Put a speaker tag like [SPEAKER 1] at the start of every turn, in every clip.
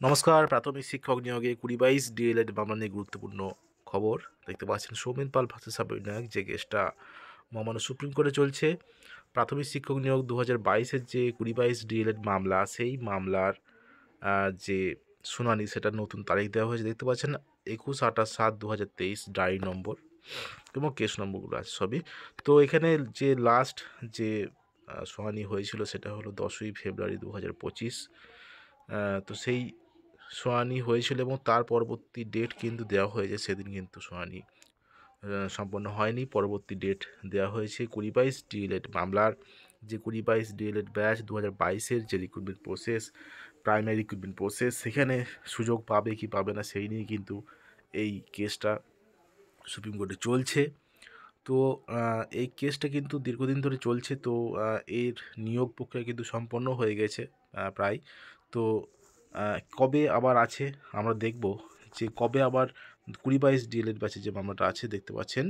[SPEAKER 1] নমস্কার। প্রাথমিক শিক্ষক নিয়োগে ২০-২২ ডিএলএড মামলা নিয়ে গুরুত্বপূর্ণ খবর দেখতে পাচ্ছেন। সৌমেন পাল ভার্সেস সাব্বির নায়েক, যে কেসটা মহামান্য সুপ্রিম কোর্টে চলছে। প্রাথমিক শিক্ষক নিয়োগ ২০২২-এর যে ২০-২২ ডিএলএড মামলা, সেই মামলার যে শুনানি, সেটার নতুন তারিখ দেওয়া হয়েছে। দেখতে পাচ্ছেন ২১-২৮-৭-২০২৩ ডায়েরি নম্বর এবং কেস নম্বরগুলো আছে সবই। তো এখানে যে লাস্ট যে শুনানি হয়েছিল সেটা হলো ১০ই ফেব্রুয়ারি ২০২৫। তো সেই শুনানি হয়েছিল এবং তার পরবর্তী ডেট কিন্তু দেওয়া হয়েছে। সেদিন কিন্তু শুনানি সম্পন্ন হয়নি। পরবর্তী ডেট দেওয়া হয়েছে ২০-২২ ডিএলএড মামলার যে ২০-২২ ডিএলএড ব্যাচ ২০২২-এর যে recruitment process, primary recruitment process, সেখানে সুযোগ পাবে কি পাবে না সেই নিয়ে কিন্তু এই কেসটা সুপ্রিম কোর্টে চলছে। তো এই কেসটা কিন্তু দীর্ঘদিন ধরে চলছে। তো এর নিয়োগ প্রক্রিয়া কিন্তু সম্পন্ন হয়ে গেছে প্রায়। তো কবে আবার আছে আমরা দেখব, যে কবে আবার ২০-২২ ডিএলএড ব্যাচের যে মামলাটা আছে দেখতে পাচ্ছেন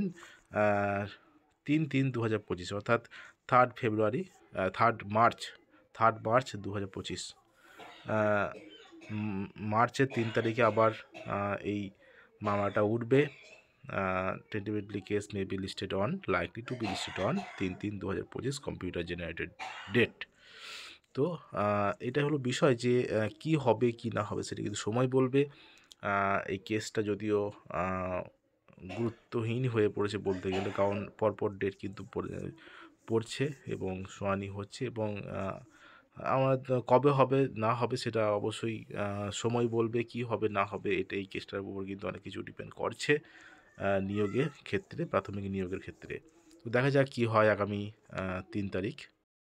[SPEAKER 1] ৩-৩-২০২৫, অর্থাৎ 3rd ফেব্রুয়ারি, 3rd মার্চ 3rd মার্চ ২০২৫। মার্চের ৩ তারিখে আবার এই মামলাটা উঠবে। Tentatively case may be listed on, likely to be listed on ৩-৩-২০২৫ কম্পিউটার জেনারেটেড ডেট। তো এটা হলো বিষয় যে কি হবে কি না হবে সেটা কিন্তু সময় বলবে। এই কেসটা যদিও গুরুত্বহীন হয়ে পড়েছে বলতে গেলে, কারণ পরপর ডেট কিন্তু পড়ছে এবং শুনানি হচ্ছে এবং আমার কবে হবে না হবে সেটা অবশ্যই সময় বলবে। কি হবে না হবে এটা এই কেসটার উপর কিন্তু অনেক কিছু ডিপেন্ড করছে নিয়োগের ক্ষেত্রে, প্রাথমিক নিয়োগের ক্ষেত্রে। তো দেখা যাক কি হয় আগামী ৩ তারিখ।